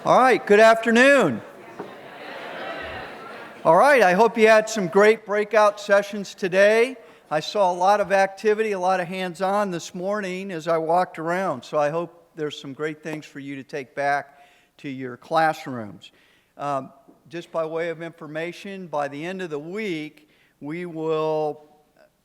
All right, good afternoon. All right, I hope you had some great breakout sessions today. I saw a lot of activity, a lot of hands-on this morning as I walked around, so I hope there's some great things for you to take back to your classrooms. Just by way of information, by the end of the week, we will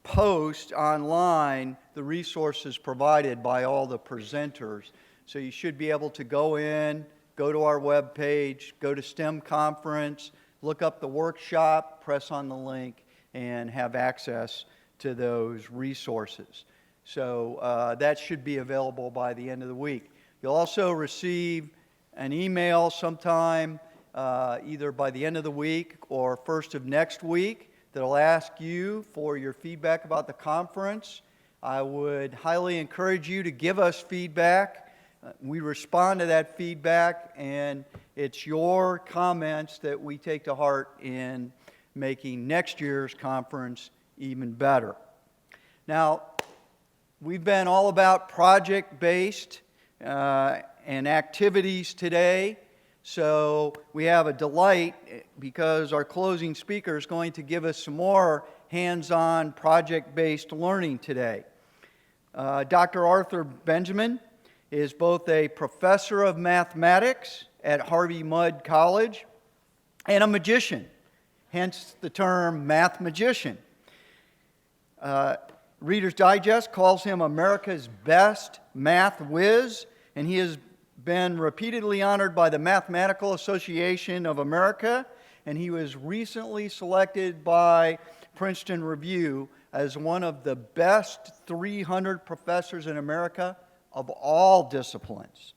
post online the resources provided by all the presenters. So you should be able to go in, go to our webpage, go to STEM Conference, look up the workshop, press on the link, and have access to those resources. So that should be available by the end of the week. You'll also receive an email sometime either by the end of the week or first of next week that'll ask you for your feedback about the conference. I would highly encourage you to give us feedback. We respond to that feedback, and it's your comments that we take to heart in making next year's conference even better. Now, we've been all about project-based and activities today, so we have a delight because our closing speaker is going to give us some more hands-on project-based learning today. Dr. Arthur Benjamin is both a professor of mathematics at Harvey Mudd College and a magician, hence the term Mathemagician. Reader's Digest calls him America's best math whiz, and he has been repeatedly honored by the Mathematical Association of America, and he was recently selected by Princeton Review as one of the best 300 professors in America of all disciplines.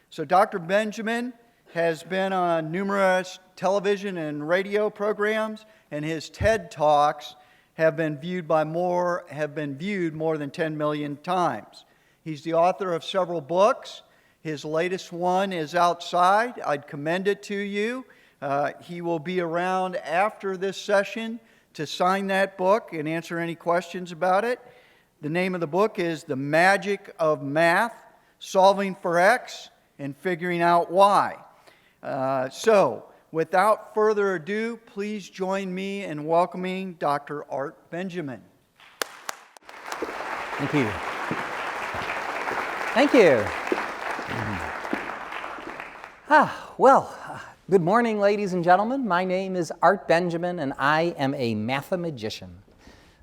So Dr. Benjamin has been on numerous television and radio programs, and his TED Talks have been viewed more than 10 million times. He's the author of several books. His latest one is outside. I'd commend it to you. He will be around after this session to sign that book and answer any questions about it. The name of the book is The Magic of Math, Solving for X and Figuring Out Why. So, without further ado, please join me in welcoming Dr. Art Benjamin. Thank you. Thank you. Good morning, ladies and gentlemen. My name is Art Benjamin, and I am a mathemagician.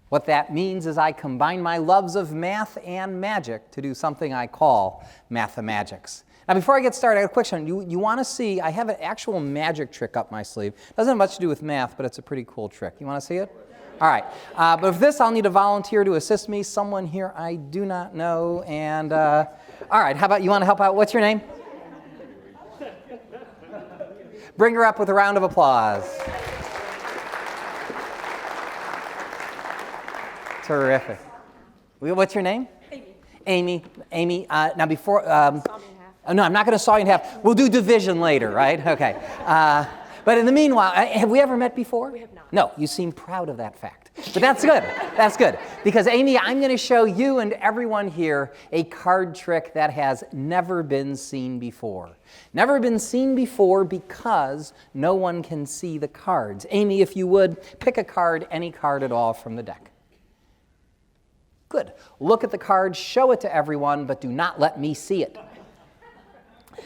What that means is I combine my loves of math and magic to do something I call mathemagics. Now, before I get started, I have a question. You want to see, I have an actual magic trick up my sleeve. Doesn't have much to do with math, but it's a pretty cool trick. You want to see it? All right. But for this, I'll need a volunteer to assist me, someone here I do not know. And, all right, how about you want to help out? What's your name? Bring her up with a round of applause. Terrific. What's your name? Amy. Amy. Now before... no, I'm not going to saw you in half. We'll do division later, right? Okay. But in the meanwhile, have we ever met before? We have not. No, you seem proud of that fact. But that's good. That's good. Because, Amy, I'm going to show you and everyone here a card trick that has never been seen before. Never been seen before because no one can see the cards. Amy, if you would, pick a card, any card at all from the deck. Good. Look at the card, show it to everyone, but do not let me see it.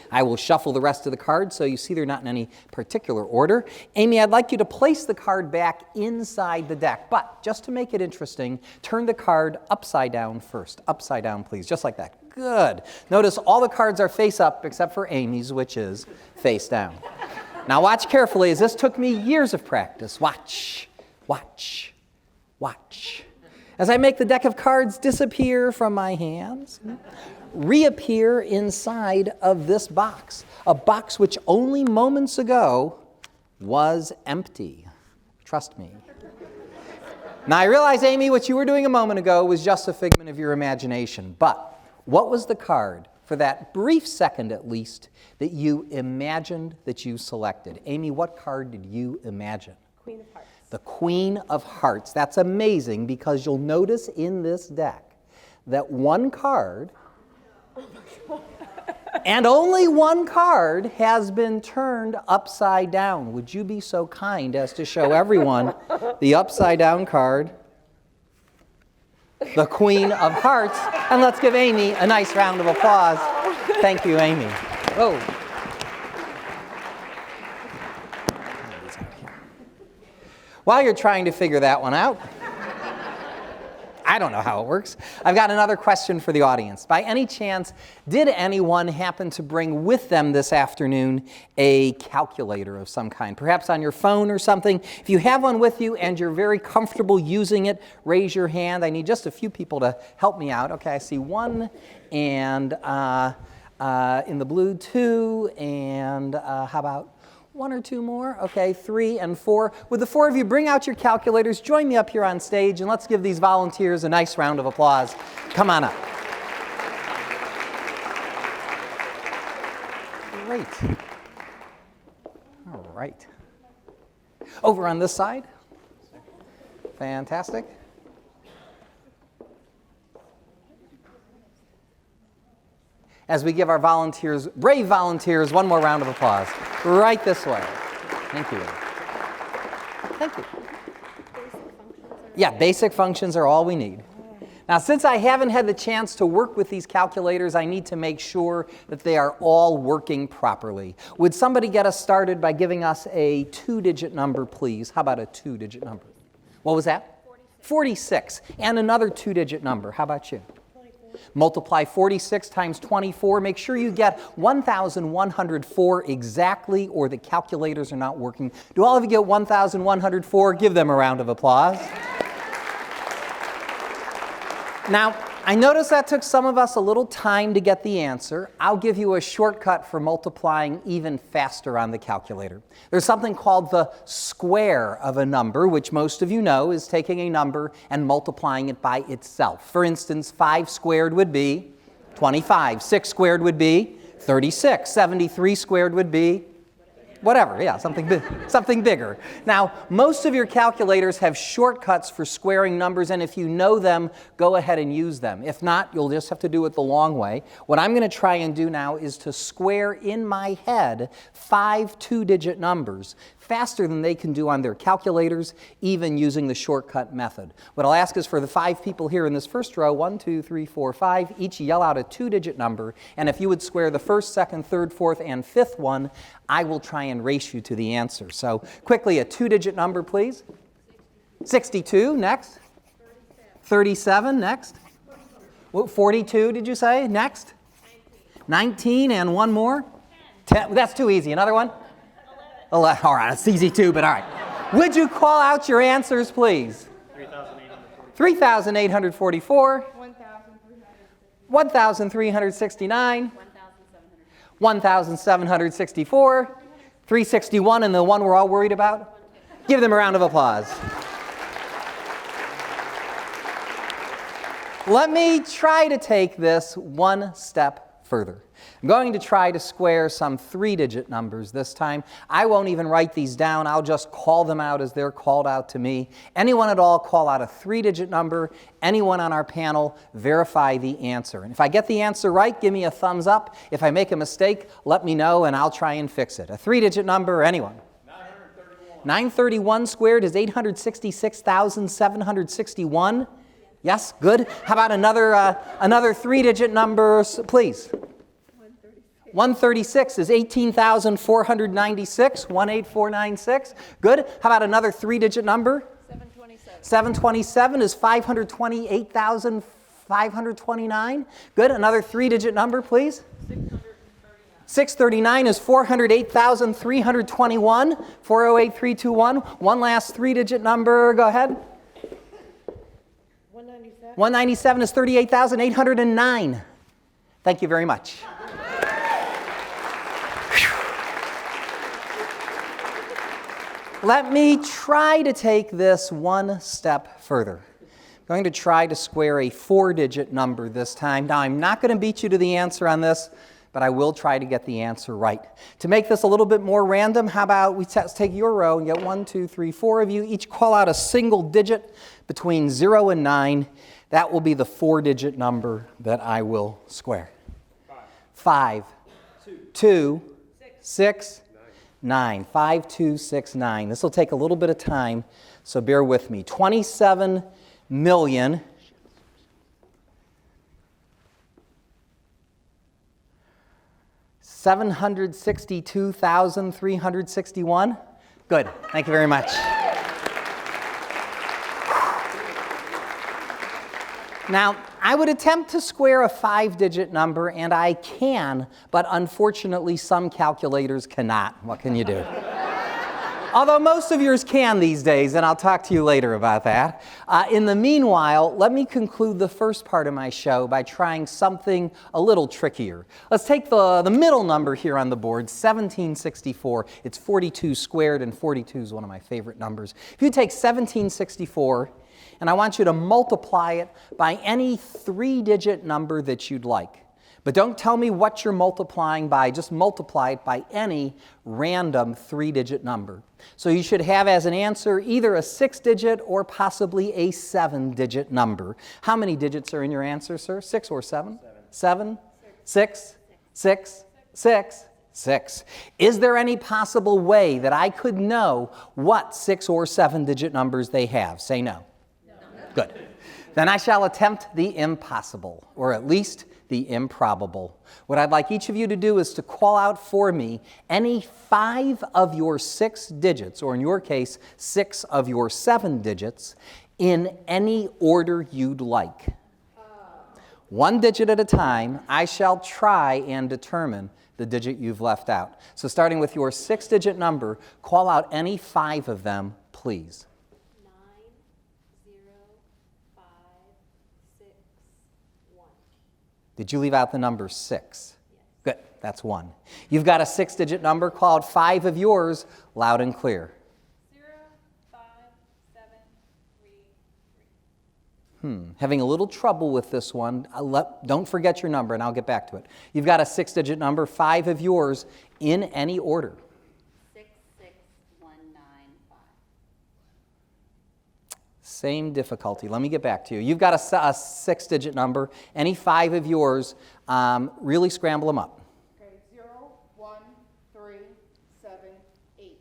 I will shuffle the rest of the cards so you see they're not in any particular order. Amy, I'd like you to place the card back inside the deck, but just to make it interesting, turn the card upside down first. Upside down, please, just like that. Good. Notice all the cards are face up except for Amy's, which is face down. Now watch carefully, as this took me years of practice. Watch, watch, watch. As I make the deck of cards disappear from my hands, reappear inside of this box, a box which only moments ago was empty. Trust me. Now I realize, Amy, what you were doing a moment ago was just a figment of your imagination, but what was the card, for that brief second at least, that you imagined that you selected? Amy, what card did you imagine? Queen of Hearts. The Queen of Hearts. That's amazing because you'll notice in this deck that one card And only one card has been turned upside down. Would you be so kind as to show everyone the upside down card, the Queen of Hearts? And let's give Amy a nice round of applause. Thank you, Amy. Oh. While you're trying to figure that one out, I don't know how it works. I've got another question for the audience. By any chance, did anyone happen to bring with them this afternoon a calculator of some kind? Perhaps on your phone or something. If you have one with you and you're very comfortable using it, raise your hand. I need just a few people to help me out. Okay, I see one, and in the blue, two, and how about one or two more? Okay, 3 and 4. Would the 4 of you bring out your calculators, join me up here on stage, and let's give these volunteers a nice round of applause. Come on up. Great. All right. Over on this side. Fantastic. As we give our volunteers, brave volunteers, one more round of applause. Right this way. Thank you. Thank you. Yeah, basic functions are all we need. Now, since I haven't had the chance to work with these calculators, I need to make sure that they are all working properly. Would somebody get us started by giving us a 2-digit number, please? How about a 2-digit number? What was that? 46. And another 2-digit number. How about you? Multiply 46 times 24. Make sure you get 1,104 exactly, or the calculators are not working. Do all of you get 1,104? Give them a round of applause. Now, I noticed that took some of us a little time to get the answer. I'll give you a shortcut for multiplying even faster on the calculator. There's something called the square of a number, which most of you know is taking a number and multiplying it by itself. For instance, 5 squared would be 25. 6 squared would be 36. 73 squared would be whatever, yeah, something bigger. Now, most of your calculators have shortcuts for squaring numbers, and if you know them, go ahead and use them. If not, you'll just have to do it the long way. What I'm going to try and do now is to square in my head 5 2-digit numbers faster than they can do on their calculators, even using the shortcut method. What I'll ask is for the 5 people here in this first row, 1, 2, 3, 4, 5, each yell out a 2-digit number, and if you would square the first, second, third, fourth, and fifth one, I will try and race you to the answer. So quickly, a 2-digit number, please. 62, next. 37, next. 42, did you say? Next. 19, and one more. 10. That's too easy. Another one? 11. All right, it's easy too, but all right. Would you call out your answers, please? 3,844. 1,369. 1,764. 361, and the one we're all worried about? Give them a round of applause. Let me try to take this one step further. I'm going to try to square some 3-digit numbers this time. I won't even write these down. I'll just call them out as they're called out to me. Anyone at all call out a 3-digit number. Anyone on our panel, verify the answer. And if I get the answer right, give me a thumbs up. If I make a mistake, let me know and I'll try and fix it. A 3-digit number, anyone? 931. 931 squared is 866,761. Yes, good. How about another 3-digit number, please? 136 is 18,496, 18496. Good. How about another 3-digit number? 727. 727 is 528,529. Good. Another 3-digit number, please. 639 is 408,321, 408321. One last 3-digit number. Go ahead. 197 is 38,809. Thank you very much. Let me try to take this one step further. I'm going to try to square a 4-digit number this time. Now, I'm not going to beat you to the answer on this, but I will try to get the answer right. To make this a little bit more random, how about we take your row and get 1, 2, 3, 4 of you. Each call out a single digit between 0 and 9. That will be the 4-digit number that I will square. 5. 2, 6, 9. 5, 2, 6, 9. This will take a little bit of time, so bear with me. 27 million. 762,361. Good. Thank you very much. Now, I would attempt to square a 5-digit number, and I can, but unfortunately some calculators cannot. What can you do? Although most of yours can these days, and I'll talk to you later about that. In the meanwhile, let me conclude the first part of my show by trying something a little trickier. Let's take the middle number here on the board, 1764. It's 42 squared, and 42 is one of my favorite numbers. If you take 1764, and I want you to multiply it by any 3-digit number that you'd like. But don't tell me what you're multiplying by, just multiply it by any random 3-digit number. So you should have as an answer either a 6-digit or possibly a 7-digit number. How many digits are in your answer, sir? 6 or 7? 7? 6? 6? 6? 6. Is there any possible way that I could know what 6 or 7-digit numbers they have? Say no. No. Good. Then I shall attempt the impossible, or at least the improbable. What I'd like each of you to do is to call out for me any 5 of your 6 digits, or in your case, 6 of your 7 digits, in any order you'd like. 1 digit at a time, I shall try and determine the digit you've left out. So starting with your 6-digit number, call out any 5 of them, please. 9, 0, 5, 6, 1. Did you leave out the number 6? Yes. Good, that's 1. You've got a 6-digit number, call out 5 of yours, loud and clear. 0, 5, 7, 3, 3. Having a little trouble with this one. Don't forget your number, and I'll get back to it. You've got a 6-digit number, 5 of yours, in any order. 6, 6, 1, 9, 5. Same difficulty. Let me get back to you. You've got a 6-digit number, any 5 of yours. Really scramble them up. Okay, 0, 1, 3, 7, 8.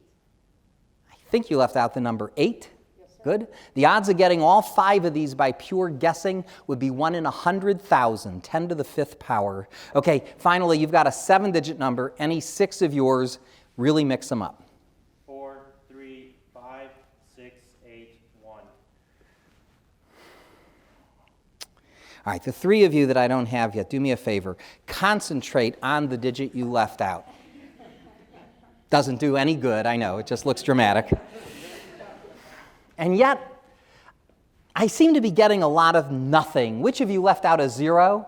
I think you left out the number 8. Yes, sir. Good. The odds of getting all 5 of these by pure guessing would be 1 in 100,000, 10 to the 5th power. Okay, finally, you've got a 7-digit number, any 6 of yours. Really mix them up. 4, 3, 5, 6, 8, 1. All right, the 3 of you that I don't have yet, do me a favor. Concentrate on the digit you left out. Doesn't do any good, I know. It just looks dramatic. And yet, I seem to be getting a lot of nothing. Which of you left out a 0?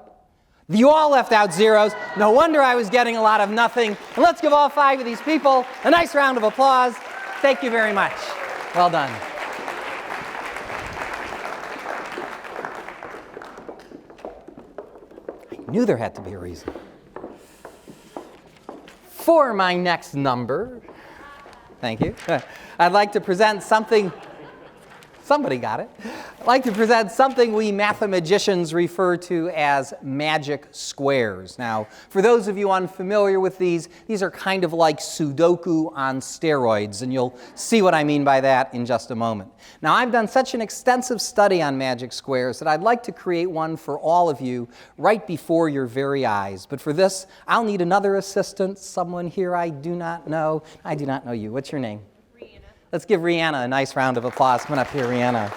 You all left out zeros. No wonder I was getting a lot of nothing. And let's give all 5 of these people a nice round of applause. Thank you very much. Well done. I knew there had to be a reason. For my next number, thank you, I'd like to present something. Somebody got it. I'd like to present something we mathemagicians refer to as magic squares. Now, for those of you unfamiliar with these are kind of like Sudoku on steroids, and you'll see what I mean by that in just a moment. Now, I've done such an extensive study on magic squares that I'd like to create one for all of you right before your very eyes. But for this, I'll need another assistant, someone here I do not know. I do not know you. What's your name? Let's give Rihanna a nice round of applause. Come on up here, Rihanna.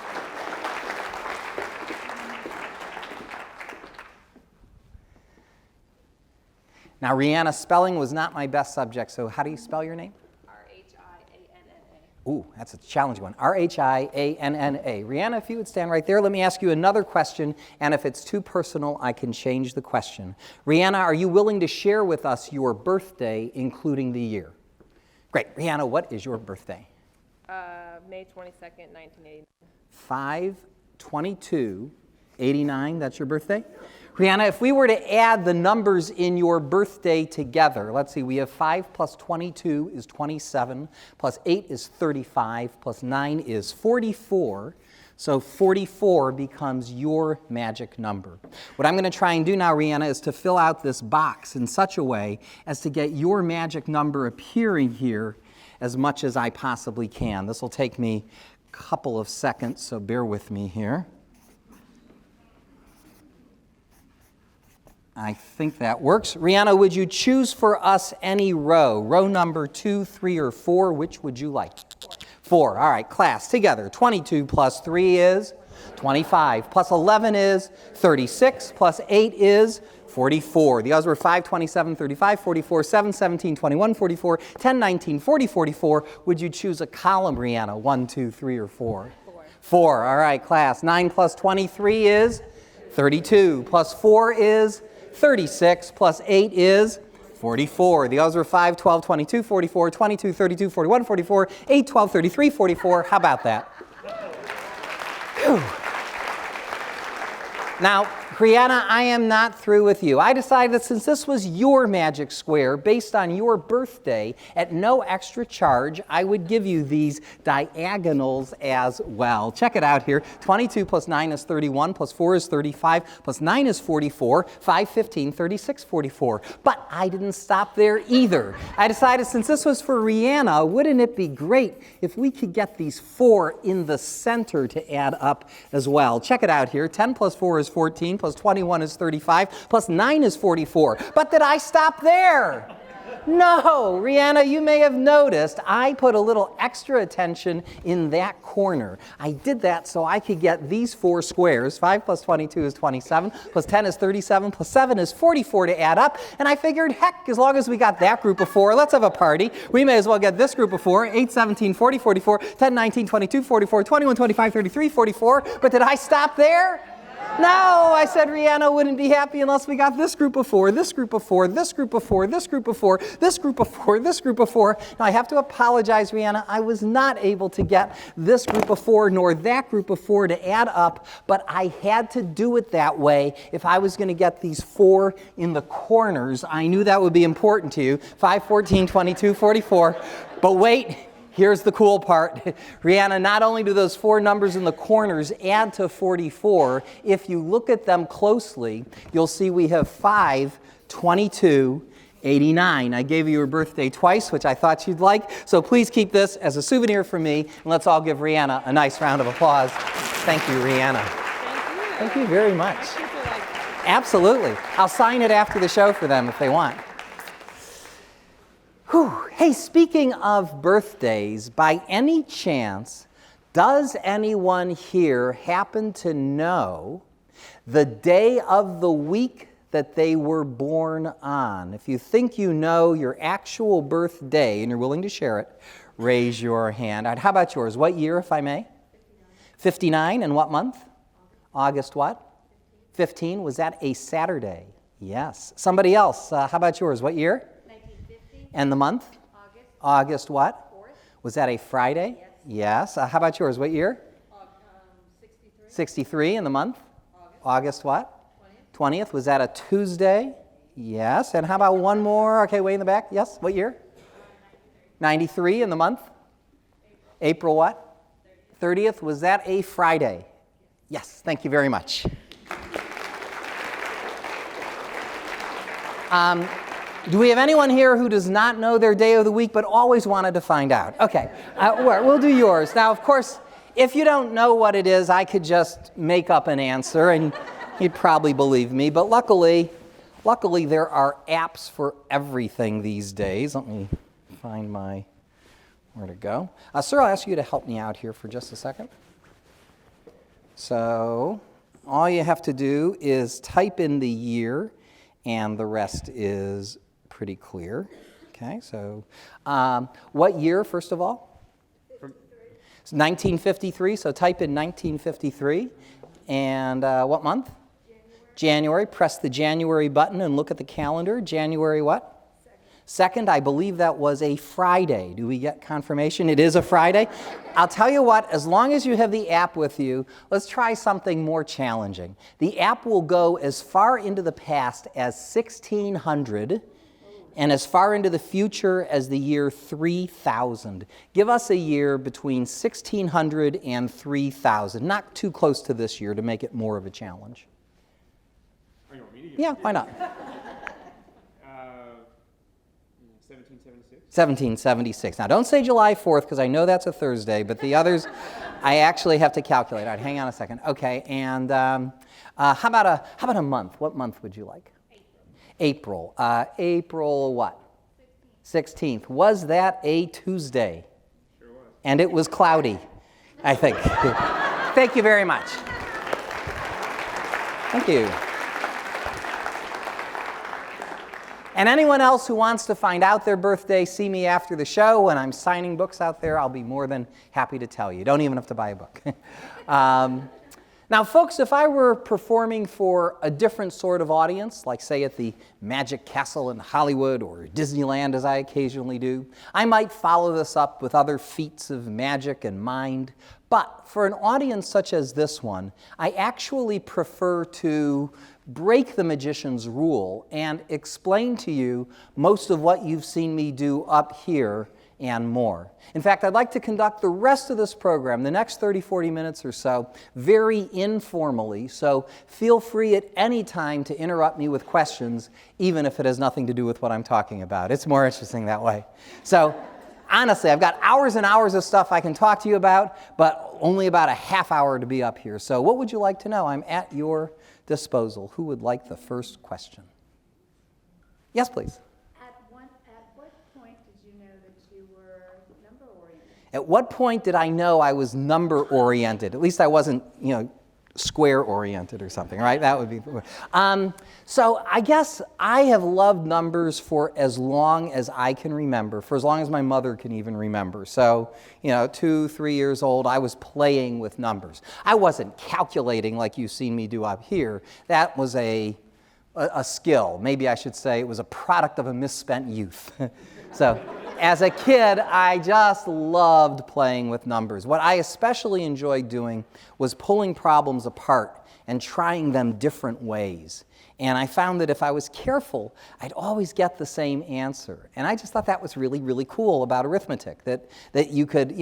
Now, Rihanna, spelling was not my best subject, so how do you spell your name? R-H-I-A-N-N-A. Ooh, that's a challenging one. R-H-I-A-N-N-A. Rihanna, if you would stand right there, let me ask you another question, and if it's too personal, I can change the question. Rihanna, are you willing to share with us your birthday, including the year? Great. Rihanna, what is your birthday? May 22nd, 1989. 5/22/89, that's your birthday? Rihanna, if we were to add the numbers in your birthday together, let's see, we have 5 plus 22 is 27, plus 8 is 35, plus 9 is 44. So 44 becomes your magic number. What I'm going to try and do now, Rihanna, is to fill out this box in such a way as to get your magic number appearing here as much as I possibly can. This will take me a couple of seconds, so bear with me here. I think that works. Rihanna, would you choose for us any row? Row number 2, 3, or 4? Which would you like? 4. All right, class, together. 22 plus 3 is 25. Plus 11 is 36. Plus 8 is 44. The others were 5, 27, 35, 44, 7, 17, 21, 44, 10, 19, 40, 44. Would you choose a column, Rihanna? 1, 2, 3, or 4? 4. All right, class. 9 plus 23 is 32. Plus 4 is 36. Plus 8 is 44. The others were 5, 12, 22, 44, 22, 32, 41, 44, 8, 12, 33, 44. How about that? Whew. Now, Brianna, I am not through with you. I decided that since this was your magic square based on your birthday, at no extra charge, I would give you these diagonals as well. Check it out here. 22 plus 9 is 31, plus 4 is 35, plus 9 is 44, 5, 15, 36, 44. But I didn't stop there either. I decided since this was for Rihanna, wouldn't it be great if we could get these 4 in the center to add up as well? Check it out here. 10 plus 4 is 14, plus 21 is 35, plus 9 is 44. But did I stop there? No, Rihanna, you may have noticed I put a little extra attention in that corner. I did that so I could get these 4 squares. 5 plus 22 is 27, plus 10 is 37, plus 7 is 44 to add up. And I figured, heck, as long as we got that group of 4, let's have a party. We may as well get this group of 4, 8, 17, 40, 44, 10, 19, 22, 44, 21, 25, 33, 44. But did I stop there? No, I said Rihanna wouldn't be happy unless we got this group of 4, this group of 4, this group of 4, this group of 4, this group of 4, this group of 4. Now I have to apologize, Rihanna. I was not able to get this group of 4 nor that group of 4 to add up, but I had to do it that way if I was going to get these 4 in the corners. I knew that would be important to you. 5, 14, 22, 44. But wait. Here's the cool part. Rihanna, not only do those 4 numbers in the corners add to 44, if you look at them closely, you'll see we have 5, 22, 89. I gave you your birthday twice, which I thought you'd like, so please keep this as a souvenir from me, and let's all give Rihanna a nice round of applause. Thank you, Rihanna. Thank you very much. Absolutely. I'll sign it after the show for them if they want. Whew. Hey, speaking of birthdays, by any chance, does anyone here happen to know the day of the week that they were born on? If you think you know your actual birthday and you're willing to share it, raise your hand. How about yours? What year, if I may? 59. And what month? August what? 15. Was that a Saturday? Yes. Somebody else, how about yours? What year? And the month? August. August what? 4th. Was that a Friday? Yes. How about yours? What year? 63. 63. And the month? August what? 20th. Was that a Tuesday? Yes. And how about one more? Okay, way in the back. Yes. What year? 93. And the month? April what? 30th. Was that a Friday? Yes. Thank you very much. Do we have anyone here who does not know their day of the week but always wanted to find out? Okay, we'll do yours. Now, of course, if you don't know what it is, I could just make up an answer and you'd probably believe me. But luckily, there are apps for everything these days. Let me find where to go. Sir, I'll ask you to help me out here for just a second. So, all you have to do is type in the year, and the rest is pretty clear. Okay, so what year, first of all? It's 1953, so type in 1953. And what month? January. Press the January button and look at the calendar. January what? 2nd. I believe that was a Friday. Do we get confirmation? It is a Friday. I'll tell you what, as long as you have the app with you, let's try something more challenging. The app will go as far into the past as 1600 and as far into the future as the year 3000. Give us a year between 1600 and 3000, not too close to this year to make it more of a challenge. Oh, you want me to Yeah, why not? 1776? 1776. Now, don't say July 4th, because I know that's a Thursday, but the others, I actually have to calculate. All right, hang on a second. Okay, and how about a month? What month would you like? April. April what? 16th. Was that a Tuesday? Sure was. And it was cloudy, I think. Thank you very much. Thank you. And anyone else who wants to find out their birthday, see me after the show when I'm signing books out there. I'll be more than happy to tell you. You don't even have to buy a book. Now, folks, if I were performing for a different sort of audience, like say at the Magic Castle in Hollywood or Disneyland, as I occasionally do, I might follow this up with other feats of magic and mind. But for an audience such as this one, I actually prefer to break the magician's rule and explain to you most of what you've seen me do up here and more. In fact, I'd like to conduct the rest of this program, the next 30, 40 minutes or so, very informally, so feel free at any time to interrupt me with questions, even if it has nothing to do with what I'm talking about. It's more interesting that way. So, honestly, I've got hours and hours of stuff I can talk to you about, but only about a half hour to be up here. So what would you like to know? I'm at your disposal. Who would like the first question? Yes, please. At what point did you know that you were number oriented? At what point did I know I was number oriented? At least I wasn't, square oriented or something, right? That would be. So I guess I have loved numbers for as long as I can remember, for as long as my mother can even remember. So, 2, 3 years old, I was playing with numbers. I wasn't calculating like you've seen me do up here. That was a skill. Maybe I should say it was a product of a misspent youth. So as a kid, I just loved playing with numbers. What I especially enjoyed doing was pulling problems apart and trying them different ways. And I found that if I was careful, I'd always get the same answer. And I just thought that was really, really cool about arithmetic, that you could,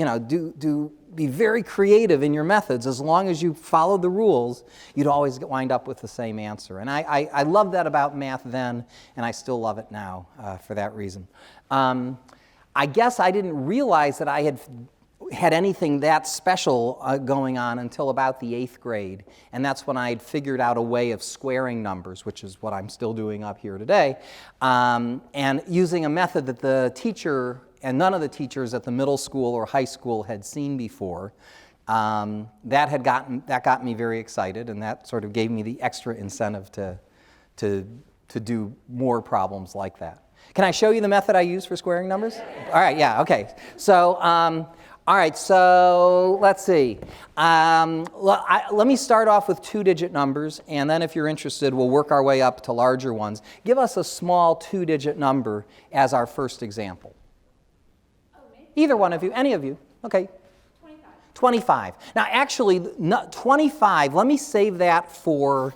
be very creative in your methods. As long as you followed the rules, you'd always wind up with the same answer. And I loved that about math then, and I still love it now for that reason. I guess I didn't realize that I had anything that special going on until about the 8th grade. And that's when I'd figured out a way of squaring numbers, which is what I'm still doing up here today, and using a method that the teacher and none of the teachers at the middle school or high school had seen before. That got me very excited, and that sort of gave me the extra incentive to do more problems like that. Can I show you the method I use for squaring numbers? All right, yeah, okay. So, all right, so let's see. Let me start off with 2-digit numbers, and then if you're interested, we'll work our way up to larger ones. Give us a small 2-digit number as our first example. Either one of you, any of you. Okay. 25. Now, actually, 25, let me save that for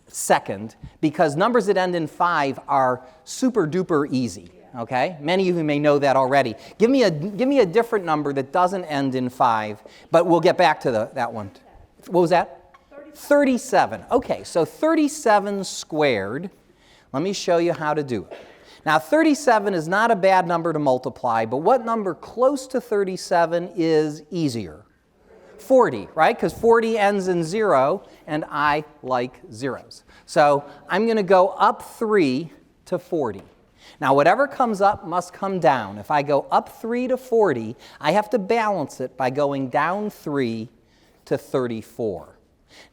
second, because numbers that end in 5 are super duper easy. Okay? Many of you may know that already. Give me a different number that doesn't end in 5, but we'll get back to that one. What was that? 37. Okay, so 37 squared. Let me show you how to do it. Now, 37 is not a bad number to multiply, but what number close to 37 is easier? 40, right? Because 40 ends in 0, and I like zeros. So I'm going to go up 3 to 40. Now, whatever comes up must come down. If I go up 3 to 40, I have to balance it by going down 3 to 34.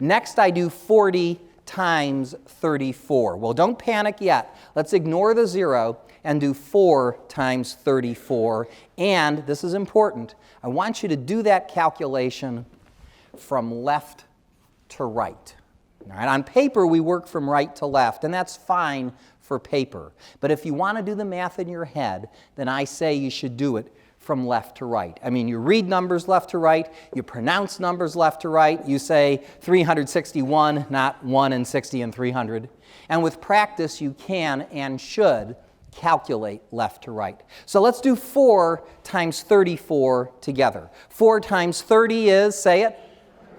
Next, I do 40 times 34. Well, don't panic yet. Let's ignore the 0 and do 4 times 34. And, this is important, I want you to do that calculation from left to right. All right? On paper, we work from right to left, and that's fine for paper. But if you want to do the math in your head, then I say you should do it from left to right. I mean, you read numbers left to right, you pronounce numbers left to right, you say 361, not 1 and 60 and 300. And with practice, you can and should calculate left to right. So let's do 4 times 34 together. 4 times 30 is, say it,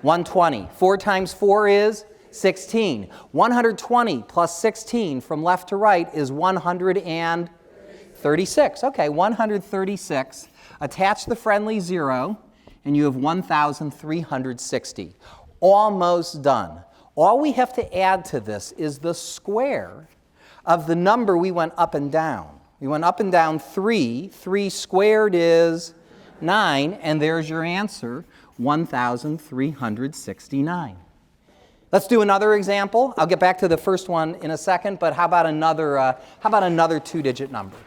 120. 4 times 4 is 16. 120 plus 16 from left to right is 136. Okay, 136. Attach the friendly 0, and you have 1,360. Almost done. All we have to add to this is the square of the number we went up and down. We went up and down 3. 3 squared is 9, and there's your answer, 1,369. Let's do another example. I'll get back to the first one in a second, but how about another 2-digit number?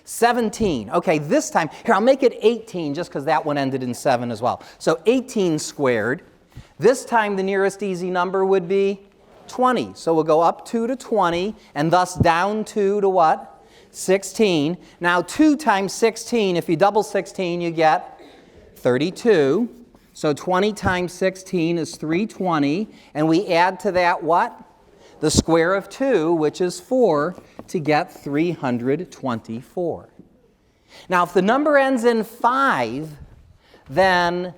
17. Okay, this time, here, I'll make it 18 just because that one ended in 7 as well. So 18 squared. This time the nearest easy number would be 20. So we'll go up 2 to 20, and thus down 2 to what? 16. Now 2 times 16, if you double 16, you get 32. So 20 times 16 is 320, and we add to that what? The square of 2, which is 4, to get 324. Now, if the number ends in 5, then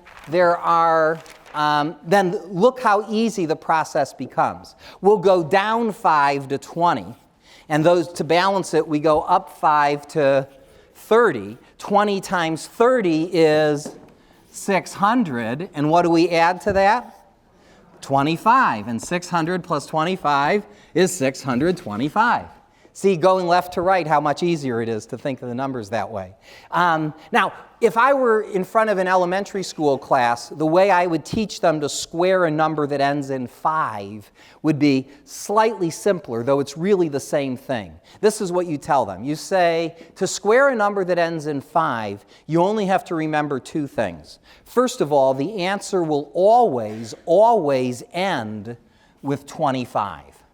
then look how easy the process becomes. We'll go down 5 to 20, and to balance it, we go up 5 to 30. 20 times 30 is 600, and what do we add to that? 25, and 600 plus 25 is 625. See, going left to right, how much easier it is to think of the numbers that way. Now, if I were in front of an elementary school class, the way I would teach them to square a number that ends in 5 would be slightly simpler, though it's really the same thing. This is what you tell them. You say, to square a number that ends in 5, you only have to remember 2 things. First of all, the answer will always end with 25.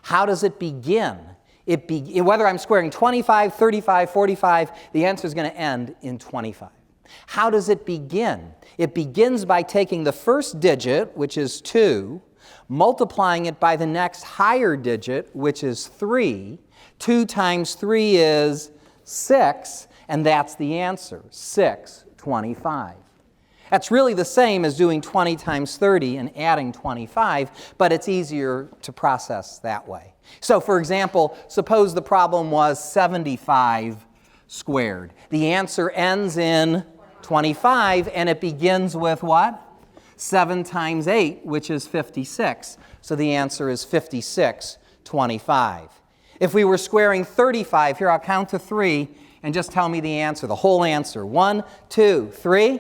How does it begin? Whether I'm squaring 25, 35, 45, the answer is going to end in 25. How does it begin? It begins by taking the first digit, which is 2, multiplying it by the next higher digit, which is 3. 2 times 3 is 6, and that's the answer, 625. That's really the same as doing 20 times 30 and adding 25, but it's easier to process that way. So, for example, suppose the problem was 75 squared. The answer ends in 25, and it begins with what? 7 times 8, which is 56. So the answer is 5625. If we were squaring 35, here I'll count to 3, and just tell me the answer, the whole answer. 1, 2, 3.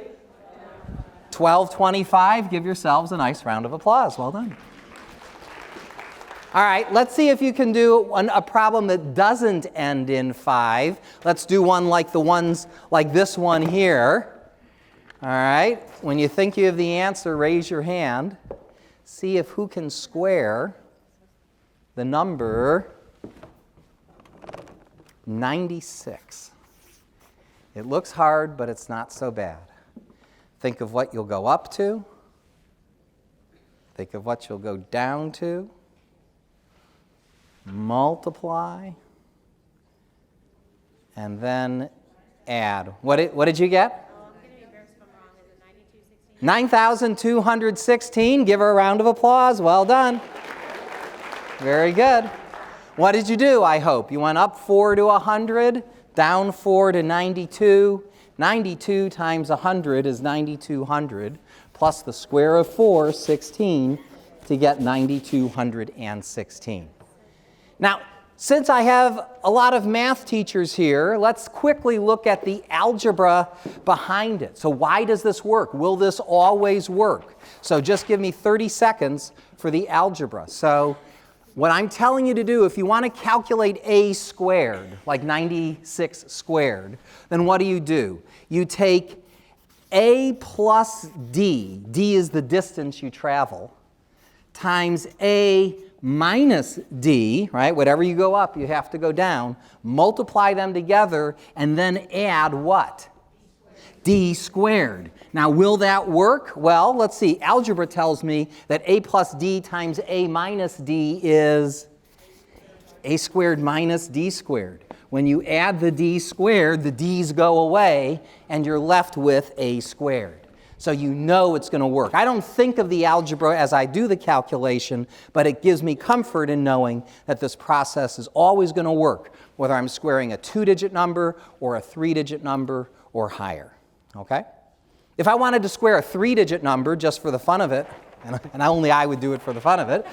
1225. Give yourselves a nice round of applause. Well done. All right, let's see if you can do a problem that doesn't end in 5. Let's do one like the ones like this one here. All right, when you think you have the answer, raise your hand. See if who can square the number 96. It looks hard, but it's not so bad. Think of what you'll go up to. Think of what you'll go down to. Multiply. And then add. What did you get? I'm going to be embarrassed if I'm wrong. Is it 9216? 9,216. Give her a round of applause. Well done. Very good. What did you do, I hope? You went up 4 to 100, down 4 to 92. 92 times 100 is 9,200, plus the square of 4, 16, to get 9,216. Now, since I have a lot of math teachers here, let's quickly look at the algebra behind it. So why does this work? Will this always work? So just give me 30 seconds for the algebra. So what I'm telling you to do, if you want to calculate a squared, like 96 squared, then what do? You take a plus d, d is the distance you travel, times a minus d, right? Whatever you go up, you have to go down. Multiply them together, and then add what? D squared. Now, will that work? Well, let's see. Algebra tells me that a plus d times a minus d is a squared minus d squared. When you add the d squared, the d's go away, and you're left with a squared. So you know it's going to work. I don't think of the algebra as I do the calculation, but it gives me comfort in knowing that this process is always going to work, whether I'm squaring a 2-digit number or a 3-digit number or higher. Okay? If I wanted to square a 3-digit number just for the fun of it, and only I would do it for the fun of it,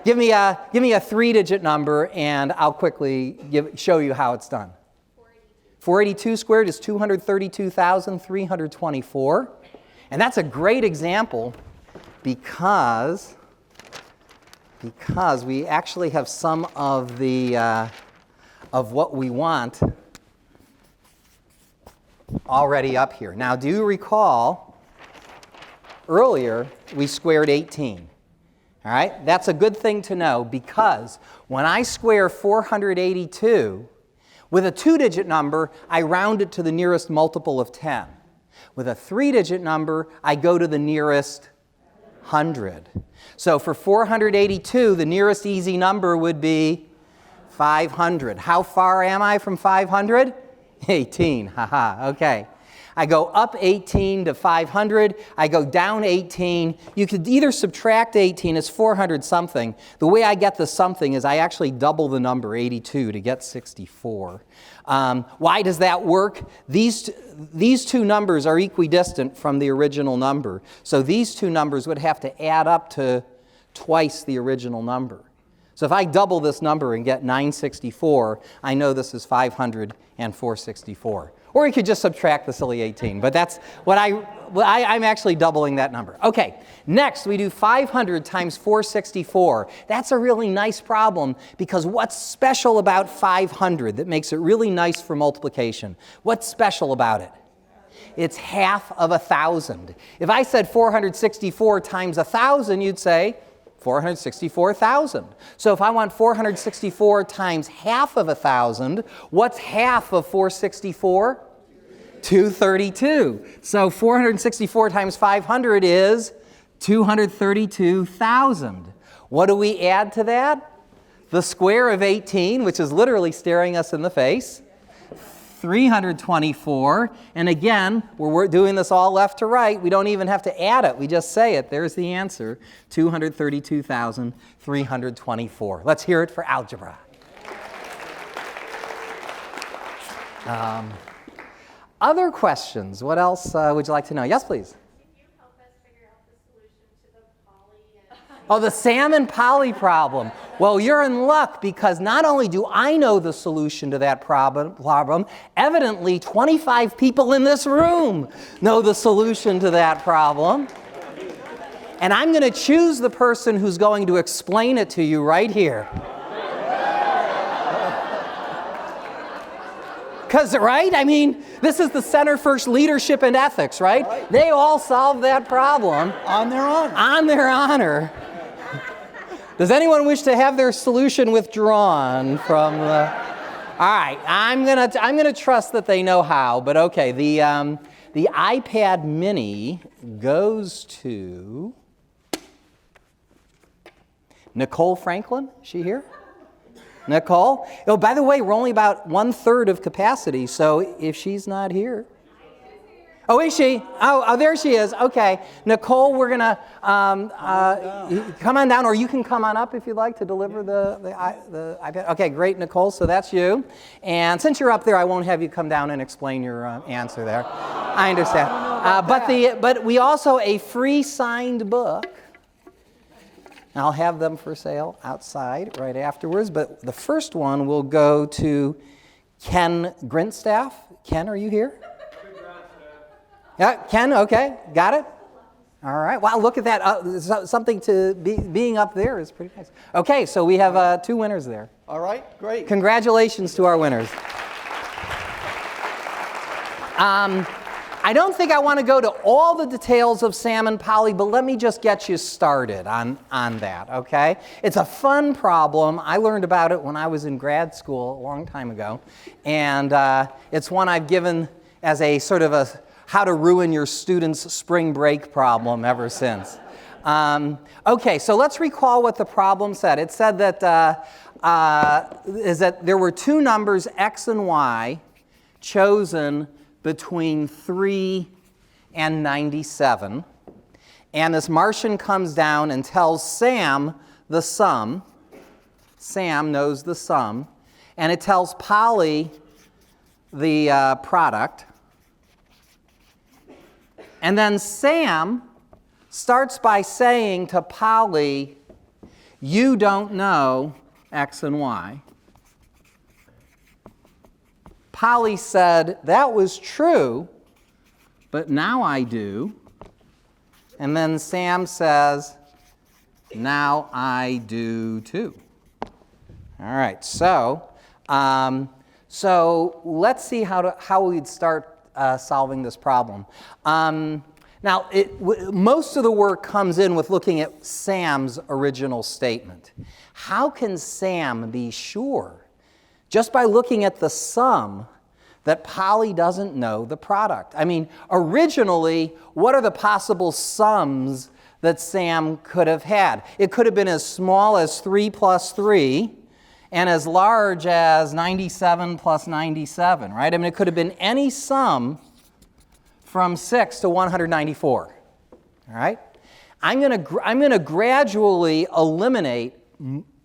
give me a 3-digit number, and I'll quickly show you how it's done. 482 squared is 232,324. And that's a great example because we actually have some of the of what we want already up here. Now, do you recall earlier we squared 18? All right? That's a good thing to know because when I square 482, with a 2-digit number, I round it to the nearest multiple of 10. With a 3-digit number, I go to the nearest 100. So for 482, the nearest easy number would be 500. How far am I from 500? 18. Haha, okay. I go up 18 to 500. I go down 18. You could either subtract 18, it's 400 something. The way I get the something is I actually double the number 82 to get 64. Why does that work? These two numbers are equidistant from the original number. So these two numbers would have to add up to twice the original number. So if I double this number and get 964, I know this is 500 and 464. Or you could just subtract the silly 18, but that's what I'm actually doubling that number. Okay, next we do 500 times 464. That's a really nice problem because what's special about 500 that makes it really nice for multiplication? What's special about it? It's half of 1,000. If I said 464 times 1,000, you'd say 464,000. So if I want 464 times half of 1,000, what's half of 464? 232. So 464 times 500 is 232,000. What do we add to that? The square of 18, which is literally staring us in the face. 324. And again, we're doing this all left to right. We don't even have to add it. We just say it. There's the answer, 232,324. Let's hear it for algebra. Other questions? What else would you like to know? Yes, please. Can you help us figure out the solution to the poly and Oh, the salmon poly problem. Well, you're in luck because not only do I know the solution to that problem, evidently 25 people in this room know the solution to that problem. And I'm going to choose the person who's going to explain it to you right here. Because, right? I mean, this is the Center for Leadership and Ethics, right? They all solved that problem. On their honor. On their honor. Does anyone wish to have their solution withdrawn from the... All right, I'm gonna trust that they know how, but okay. The iPad Mini goes to Nicole Franklin. Is she here? Nicole? Oh, by the way, we're only about 1/3 of capacity, so if she's not here... Oh, is she? Oh, there she is. Okay. Nicole, we're going to come on down, or you can come on up if you'd like to deliver the iPad. Okay, great, Nicole. So that's you. And since you're up there, I won't have you come down and explain your answer there. I understand. But we also a free signed book. I'll have them for sale outside right afterwards. But the first one will go to Ken Grintstaff. Ken, are you here? Yeah, Ken, okay, got it? All right, wow, look at that. Something to being up there is pretty nice. Okay, so we have 2 winners there. All right, great. Congratulations to our winners. I don't think I want to go to all the details of salmon poly, but let me just get you started on that, okay? It's a fun problem. I learned about it when I was in grad school a long time ago, and it's one I've given as a sort of a how to ruin your students' spring break problem ever since. Okay, so let's recall what the problem said. It said that is that there were two numbers, x and y, chosen between 3 and 97. And this Martian comes down and tells Sam the sum. Sam knows the sum. And it tells Polly the product. And then Sam starts by saying to Polly, you don't know x and y. Polly said, that was true, but now I do. And then Sam says, now I do too. All right, so let's see how we'd start solving this problem. Now, most of the work comes in with looking at Sam's original statement. How can Sam be sure, just by looking at the sum, that Polly doesn't know the product? I mean, originally, what are the possible sums that Sam could have had? It could have been as small as 3 plus 3 and as large as 97 plus 97, right? I mean, it could have been any sum from 6 to 194, all right? I'm going to gradually eliminate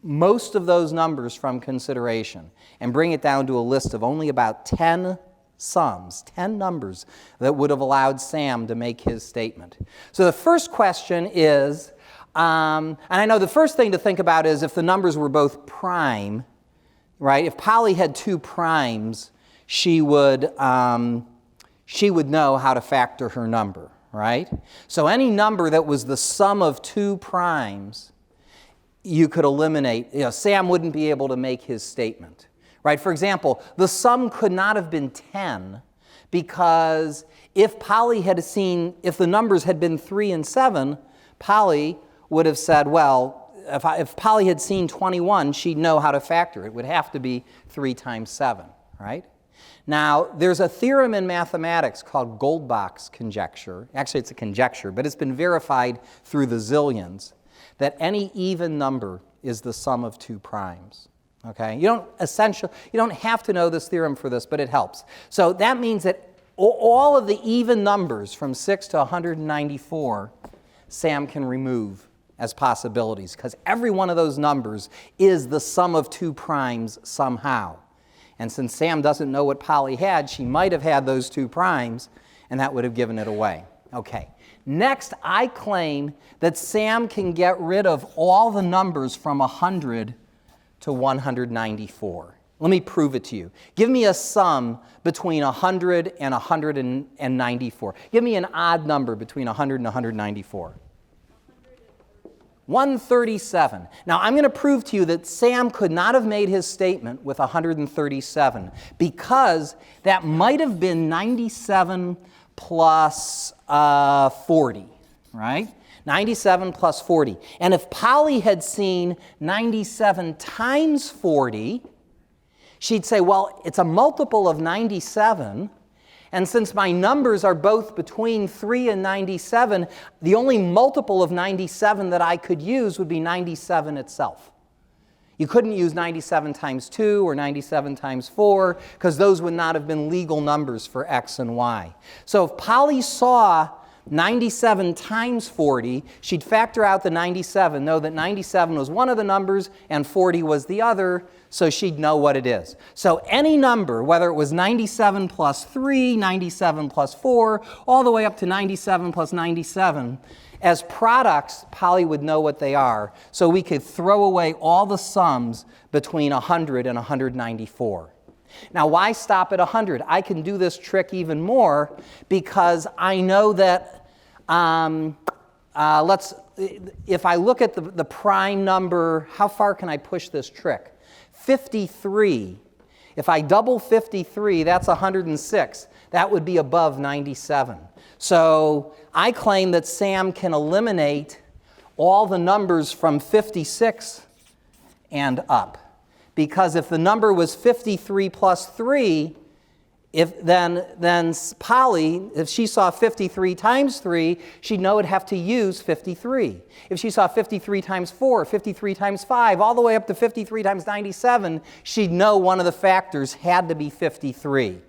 most of those numbers from consideration and bring it down to a list of only about 10 sums, 10 numbers that would have allowed Sam to make his statement. So the first question is, and I know the first thing to think about is if the numbers were both prime, right? If Polly had 2 primes, she would know how to factor her number, right? So any number that was the sum of 2 primes, you could eliminate. Sam wouldn't be able to make his statement, right? For example, the sum could not have been 10 because if the numbers had been 3 and 7, Polly would have said, well, if Polly had seen 21, she'd know how to factor. It would have to be 3 times 7, right? Now, there's a theorem in mathematics called Goldbach's conjecture. Actually, it's a conjecture, but it's been verified through the zillions, that any even number is the sum of 2 primes. Okay? You don't have to know this theorem for this, but it helps. So that means that all of the even numbers from 6 to 194, Sam can remove as possibilities, because every one of those numbers is the sum of 2 primes somehow. And since Sam doesn't know what Polly had, she might have had those 2 primes, and that would have given it away. Okay. Next, I claim that Sam can get rid of all the numbers from 100 to 194. Let me prove it to you. Give me a sum between 100 and 194. Give me an odd number between 100 and 194. 137. Now, I'm going to prove to you that Sam could not have made his statement with 137 because that might have been 97 plus 40, right? 97 plus 40. And if Polly had seen 97 times 40, she'd say, well, it's a multiple of 97. And since my numbers are both between 3 and 97, the only multiple of 97 that I could use would be 97 itself. You couldn't use 97 times 2 or 97 times 4 because those would not have been legal numbers for x and y. So if Polly saw 97 times 40, she'd factor out the 97, know that 97 was one of the numbers and 40 was the other, so she'd know what it is. So any number, whether it was 97 plus 3, 97 plus 4, all the way up to 97 plus 97, as products, Polly would know what they are, so we could throw away all the sums between 100 and 194. Now, why stop at 100? I can do this trick even more because I know that, if I look at the prime number, how far can I push this trick? 53. If I double 53, that's 106. That would be above 97. So I claim that Sam can eliminate all the numbers from 56 and up. Because if the number was 53 plus 3, Then Polly, if she saw 53 times 3, she'd know it'd have to use 53. If she saw 53 times 4, 53 times 5, all the way up to 53 times 97, she'd know one of the factors had to be 53.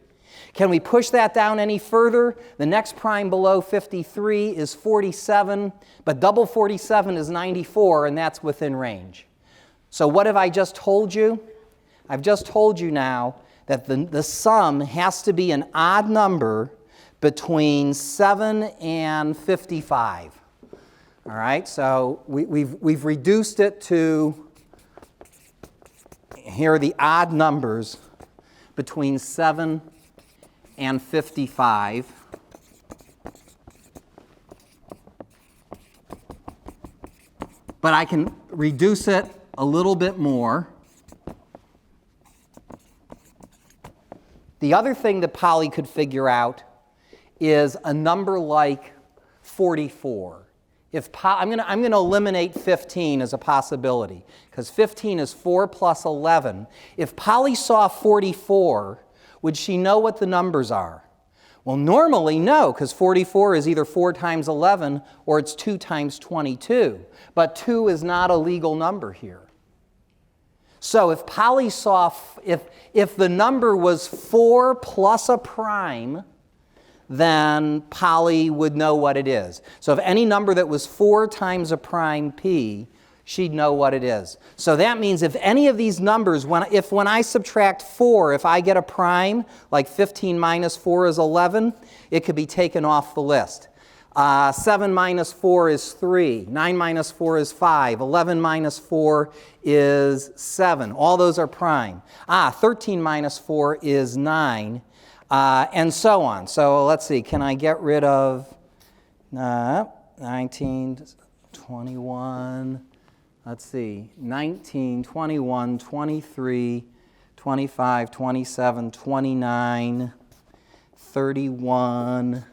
Can we push that down any further? The next prime below 53 is 47, but double 47 is 94, and that's within range. So what have I just told you? I've just told you now that the sum has to be an odd number between 7 and 55. All right, so we've reduced it to, here are the odd numbers between 7 and 55. But I can reduce it a little bit more. The other thing that Polly could figure out is a number like 44. I'm going to eliminate 15 as a possibility, because 15 is 4 plus 11. If Polly saw 44, would she know what the numbers are? Well, normally, no, because 44 is either 4 times 11 or it's 2 times 22. But 2 is not a legal number here. So if Polly saw, if the number was 4 plus a prime, then Polly would know what it is. So if any number that was 4 times a prime p, she'd know what it is. So that means if any of these numbers, when I subtract 4, if I get a prime, like 15 minus 4 is 11, it could be taken off the list. 7 minus 4 is 3. 9 minus 4 is 5. 11 minus 4 is 7. All those are prime. 13 minus 4 is 9, and so on. So let's see, can I get rid of 19, 21, let's see, 19, 21, 23, 25, 27, 29, 31,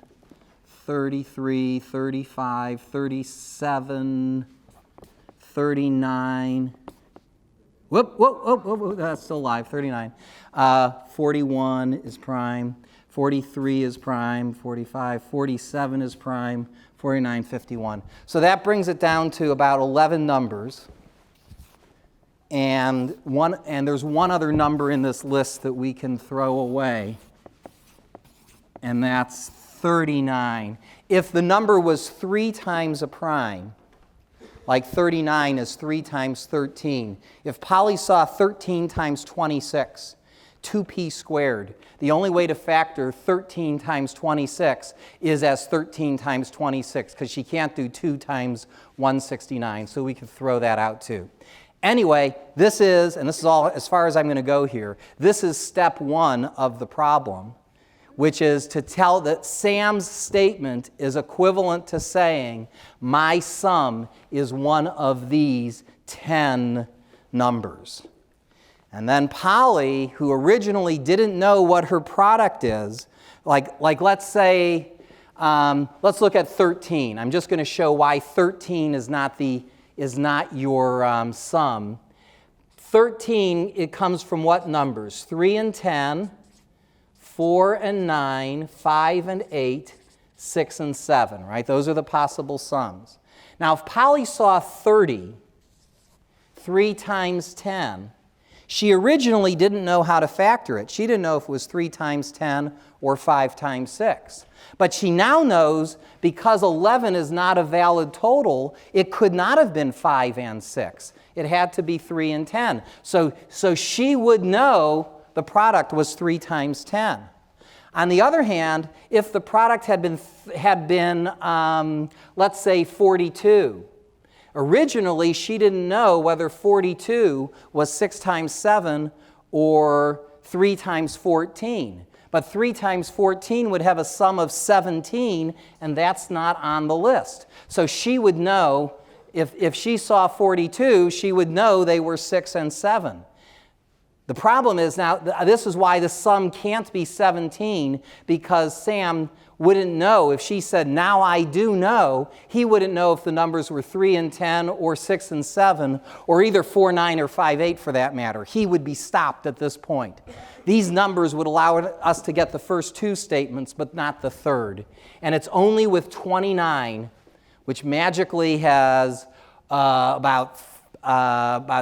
33, 35, 37, 39. Whoop, that's still alive, 39. 41 is prime, 43 is prime, 45, 47 is prime, 49, 51. So that brings it down to about 11 numbers. And there's one other number in this list that we can throw away, and that's 39. If the number was 3 times a prime, like 39 is 3 times 13. If Polly saw 13 times 26, 2p squared, the only way to factor 13 times 26 is as 13 times 26, because she can't do 2 times 169, so we could throw that out too. Anyway, this is all as far as I'm going to go here, this is step 1 of the problem, which is to tell that Sam's statement is equivalent to saying, my sum is one of these 10 numbers. And then Polly, who originally didn't know what her product is, like let's say, let's look at 13. I'm just going to show why 13 is not your sum. 13, it comes from what numbers? 3 and 10, 4 and 9, 5 and 8, 6 and 7, right? Those are the possible sums. Now, if Polly saw 30, 3 times 10, she originally didn't know how to factor it. She didn't know if it was 3 times 10 or 5 times 6. But she now knows, because 11 is not a valid total, it could not have been 5 and 6. It had to be 3 and 10. So she would know the product was 3 times 10. On the other hand, if the product had been let's say 42, originally she didn't know whether 42 was 6 times 7 or 3 times 14. But 3 times 14 would have a sum of 17, and that's not on the list. So she would know, if she saw 42, she would know they were 6 and 7. The problem is now, this is why the sum can't be 17, because Sam wouldn't know. If she said, now I do know, he wouldn't know if the numbers were 3 and 10 or 6 and 7, or either 4, 9, or 5, 8 for that matter. He would be stopped at this point. These numbers would allow us to get the first 2 statements, but not the third. And it's only with 29, which magically has about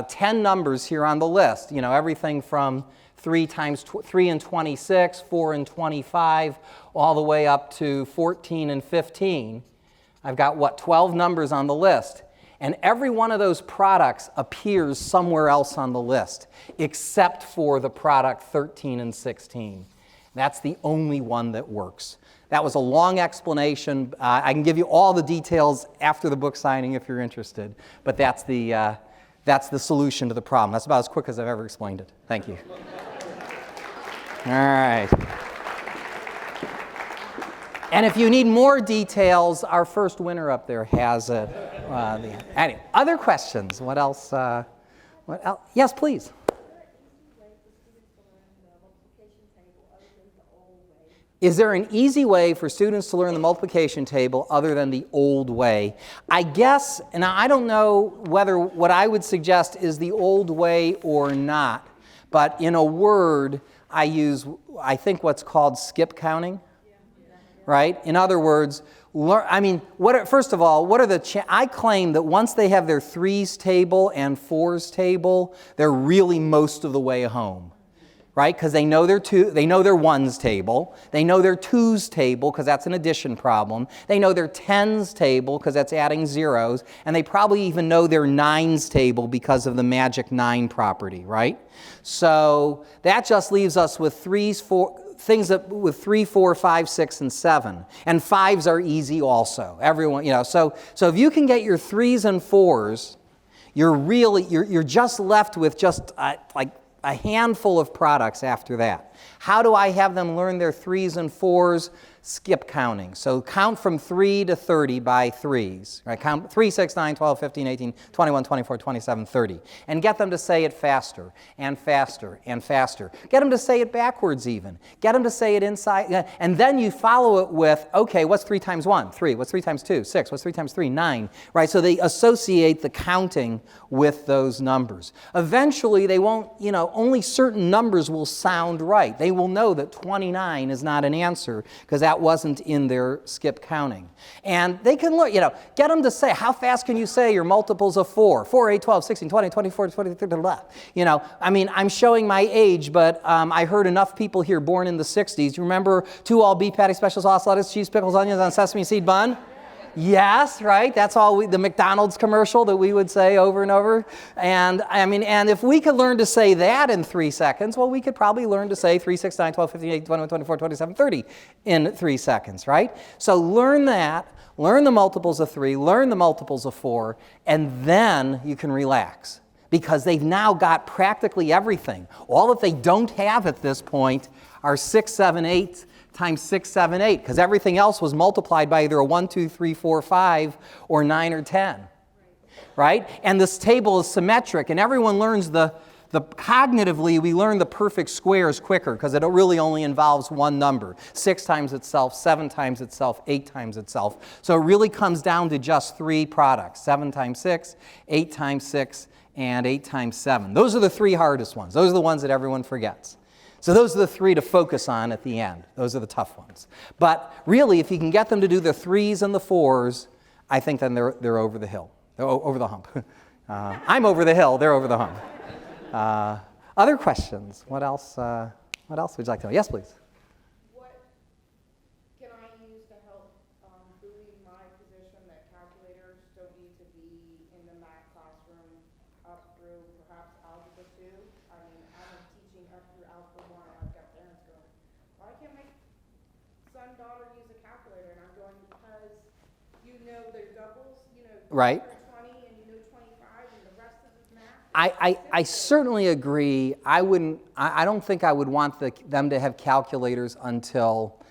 10 numbers here on the list. You know, everything from 3 and 26, 4 and 25, all the way up to 14 and 15. I've got, 12 numbers on the list. And every one of those products appears somewhere else on the list, except for the product 13 and 16. That's the only one that works. That was a long explanation. I can give you all the details after the book signing if you're interested. But that's the solution to the problem. That's about as quick as I've ever explained it. Thank you. All right. And if you need more details, our first winner up there has it. Anyway, other questions? What else? What else? Yes, please. Is there an easy way for students to learn the multiplication table other than the old way? I guess, and I don't know whether what I would suggest is the old way or not, but in a word, I think what's called skip counting, right? In other words, first of all, what are I claim that once they have their 3s table and 4s table, they're really most of the way home. Right? Because they know their 1s table. They know their 2s table, because that's an addition problem. They know their 10s table, because that's adding zeros. And they probably even know their 9s table because of the magic 9 property, right? So that just leaves us with things with 3, 4, 5, 6, and 7. And 5s are easy also. Everyone, so if you can get your 3s and 4s, you're just left with just a handful of products after that. How do I have them learn their 3s and 4s? Skip counting. So count from 3 to 30 by 3s. Right? Count 3, 6, 9, 12, 15, 18, 21, 24, 27, 30. And get them to say it faster and faster and faster. Get them to say it backwards even. Get them to say it inside. And then you follow it with, okay, what's 3 times 1? 3. What's 3 times 2? 6. What's 3 times 3? 9. Right? So they associate the counting with those numbers. Eventually, they won't, only certain numbers will sound right. They will know that 29 is not an answer because that wasn't in their skip counting. And they can learn, get them to say, how fast can you say your multiples of 4? 4, 8, 12, 16, 20, 24, 23, blah, blah. I'm showing my age, but I heard enough people here born in the 60s. You remember 2 all beef patty specials, sauce, lettuce, cheese, pickles, onions on sesame seed bun? Yes, right? That's all the McDonald's commercial that we would say over and over. And if we could learn to say that in 3 seconds, well, we could probably learn to say 3, 6, 9, 12, 15, 18, 21, 24, 27, 30 in 3 seconds, right? So learn that, learn the multiples of 3, learn the multiples of 4, and then you can relax. Because they've now got practically everything. All that they don't have at this point are 6, 7, 8, times 6, 7, 8, because everything else was multiplied by either a 1, 2, 3, 4, 5, or 9 or 10. Right? And this table is symmetric, and everyone learns cognitively, we learn the perfect squares quicker, because it really only involves one number. 6 times itself, 7 times itself, 8 times itself. So it really comes down to just 3 products, 7 times 6, 8 times 6, and 8 times 7. Those are the 3 hardest ones. Those are the ones that everyone forgets. So those are the 3 to focus on at the end. Those are the tough ones. But really, if you can get them to do the 3s and the 4s, I think then they're over the hill. They're over the hump. I'm over the hill. They're over the hump. Other questions? What else would you like to know? Yes, please. What can I use to help buoy my position that calculators don't need to be in the math classroom up through perhaps algebra 2? I'm teaching up through algebra 1, and I've got parents going, why can't my son, daughter use a calculator? And I'm going, because their doubles, Right. 20 and 25 and the rest of the math. I certainly agree. I don't think I would want them to have calculators until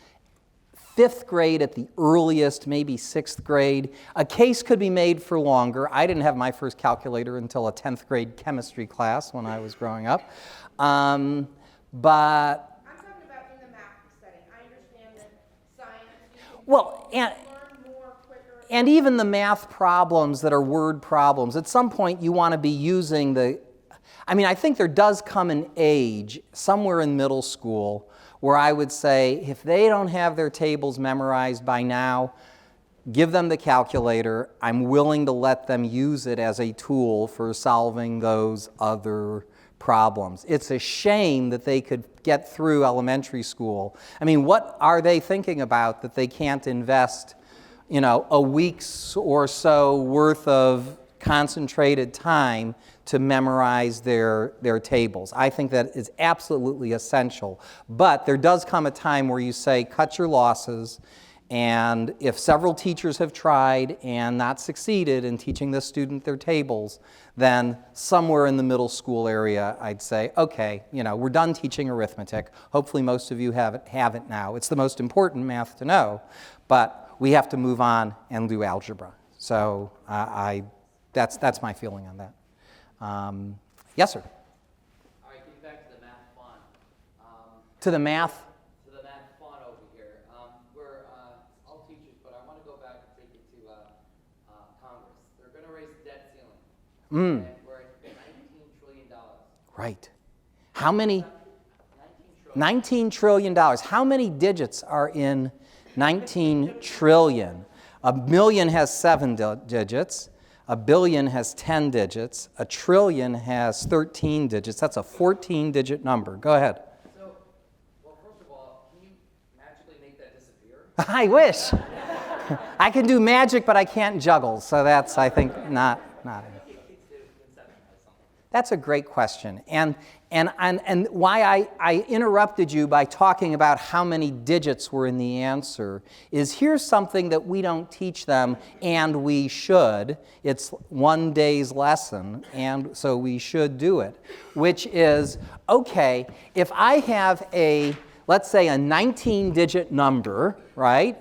5th grade at the earliest, maybe 6th grade. A case could be made for longer. I didn't have my first calculator until a 10th grade chemistry class when I was growing up. But I'm talking about in the math setting. I understand that science, you can well, learn more quicker. and even the math problems that are word problems, at some point you want to be using the, I mean, I think there does come an age somewhere in middle school where I would say if they don't have their tables memorized by now, give them the calculator. I'm willing to let them use it as a tool for solving those other problems. It's a shame that they could get through elementary school. I mean, what are they thinking about that they can't invest, a week's or so worth of concentrated time to memorize their tables? I think that is absolutely essential. But there does come a time where you say, cut your losses, and if several teachers have tried and not succeeded in teaching the student their tables, then somewhere in the middle school area, I'd say, okay, we're done teaching arithmetic. Hopefully most of you have it now. It's the most important math to know, but we have to move on and do algebra. So that's my feeling on that. Yes, sir? All right, getting back to the math font. To the math? To the math font over here. We're all teachers, but I want to go back and take it to Congress. They're going to raise the debt ceiling. And we're at $19 trillion. Right. How many? 19 trillion. $19 trillion. How many digits are in 19 trillion? A million has 7 digits. A billion has 10 digits. A trillion has 13 digits. That's a 14-digit number. Go ahead. So, well, first of all, can you magically make that disappear? I wish. I can do magic, but I can't juggle. So that's, I think, not That's a great question. And why I interrupted you by talking about how many digits were in the answer is here's something that we don't teach them, and we should. It's one day's lesson, and so we should do it, which is, okay, if I have let's say a 19-digit number, right,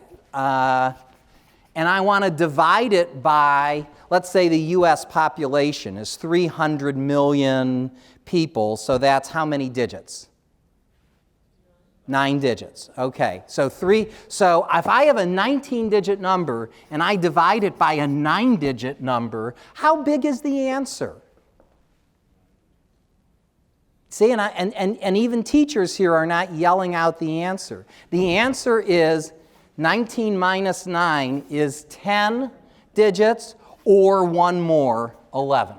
and I want to divide it by, let's say the U.S. population is 300 million people, so that's how many digits? 9 digits. Okay, so if I have a 19-digit number and I divide it by a 9-digit number, how big is the answer? See, and even teachers here are not yelling out the answer. The answer is 19 minus 9 is 10 digits, or one more, 11.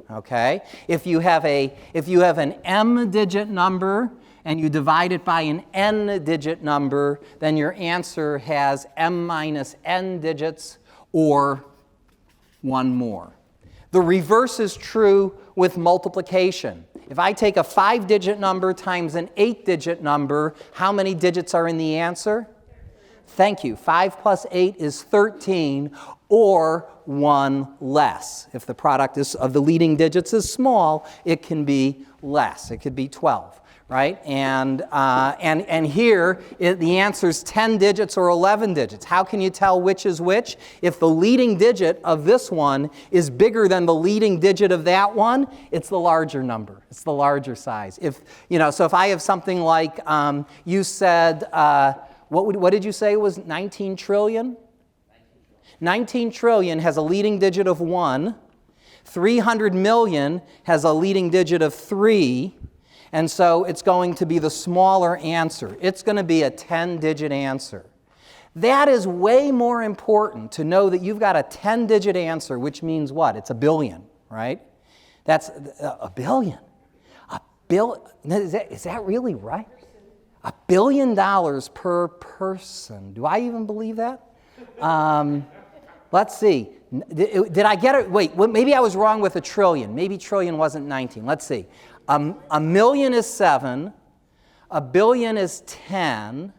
Okay? If you have an m-digit number and you divide it by an n-digit number, then your answer has m minus n digits, or one more. The reverse is true with multiplication. If I take a 5-digit number times an 8-digit number, how many digits are in the answer? Thank you. 5 plus 8 is 13, or one less. If the product of the leading digits is small, it can be less. It could be 12, right? And here, the answer is 10 digits or 11 digits. How can you tell which is which? If the leading digit of this one is bigger than the leading digit of that one, it's the larger number. It's the larger size. So if I have something like, you said, what did you say it was, 19 trillion? 19 trillion has a leading digit of 1. 300 million has a leading digit of 3. And so it's going to be the smaller answer. It's going to be a 10-digit answer. That is way more important to know that you've got a 10-digit answer, which means what? It's a billion, right? That's a billion. Is that really right? $1 billion per person. Do I even believe that? Let's see. Did I get it? Wait, maybe I was wrong with a trillion. Maybe trillion wasn't 19. Let's see. A million is 7. A billion is 10.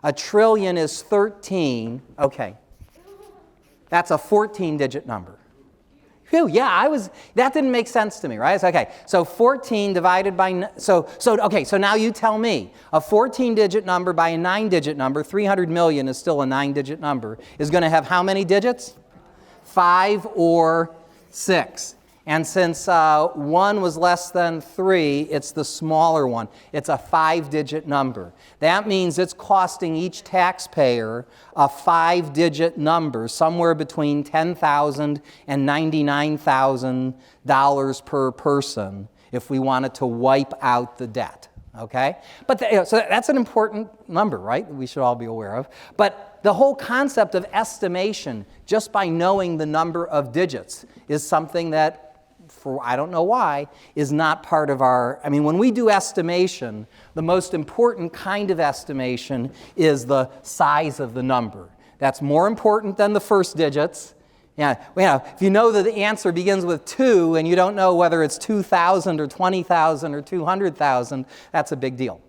A trillion is 13. Okay. That's a 14-digit number. Phew, yeah, that didn't make sense to me, right? Okay, so 14 divided by, so now you tell me, a 14-digit number by a 9-digit number, 300 million is still a 9-digit number, is going to have how many digits? 5 or 6. And since 1 was less than 3, it's the smaller one. It's a 5-digit number. That means it's costing each taxpayer a 5-digit number, somewhere between $10,000 and $99,000 per person, if we wanted to wipe out the debt. Okay? But so that's an important number, right? We should all be aware of. But the whole concept of estimation, just by knowing the number of digits, is something that, for I don't know why, is not part of our, I mean, when we do estimation, the most important kind of estimation is the size of the number. That's more important than the first digits. Yeah, if you know that the answer begins with 2 and you don't know whether it's 2,000 or 20,000 or 200,000, that's a big deal.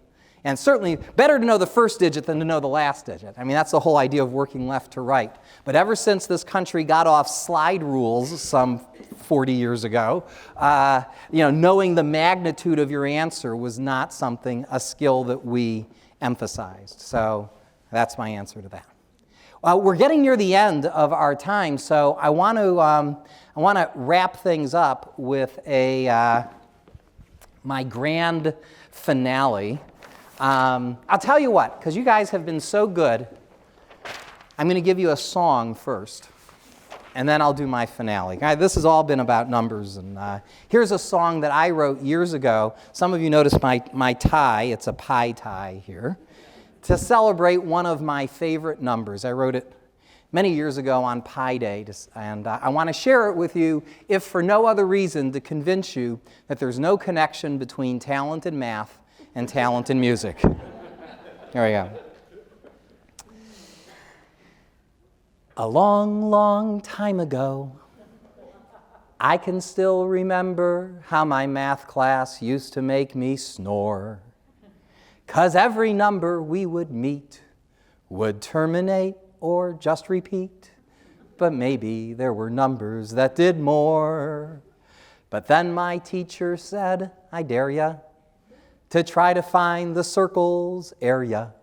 And certainly better to know the first digit than to know the last digit. I mean, that's the whole idea of working left to right. But ever since this country got off slide rules some 40 years ago, knowing the magnitude of your answer was not a skill that we emphasized. So that's my answer to that. We're getting near the end of our time, so I want to wrap things up with my grand finale. I'll tell you what, because you guys have been so good, I'm going to give you a song first, and then I'll do my finale. This has all been about numbers, and here's a song that I wrote years ago. Some of you noticed my tie. It's a pi tie here, to celebrate one of my favorite numbers. I wrote it many years ago on Pi Day, and I want to share it with you, if for no other reason, to convince you that there's no connection between talent in math and talent in music. Here we go. A long, long time ago, I can still remember how my math class used to make me snore. 'Cause every number we would meet would terminate or just repeat. But maybe there were numbers that did more. But then my teacher said, I dare ya to try to find the circle's area.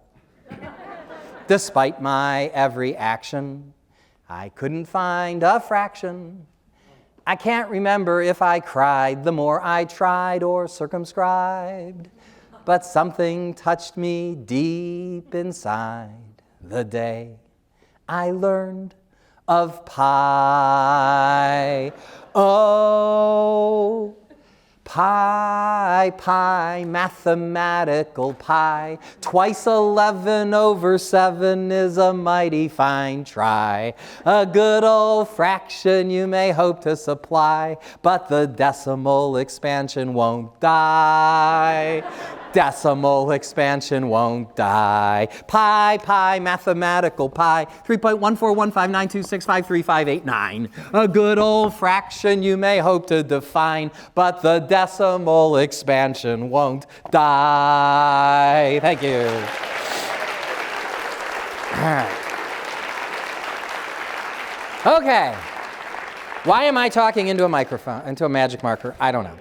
Despite my every action, I couldn't find a fraction. I can't remember if I cried the more I tried or circumscribed. But something touched me deep inside the day I learned of pi. Oh, pi, mathematical pi. Twice 11 over 7 is a mighty fine try. A good old fraction you may hope to supply, but the decimal expansion won't die. Decimal expansion won't die. Pi, mathematical pi. 3.1415926535889. A good old fraction you may hope to define, but the decimal expansion won't die. Thank you. All right. Okay. Why am I talking into a microphone, into a magic marker? I don't know.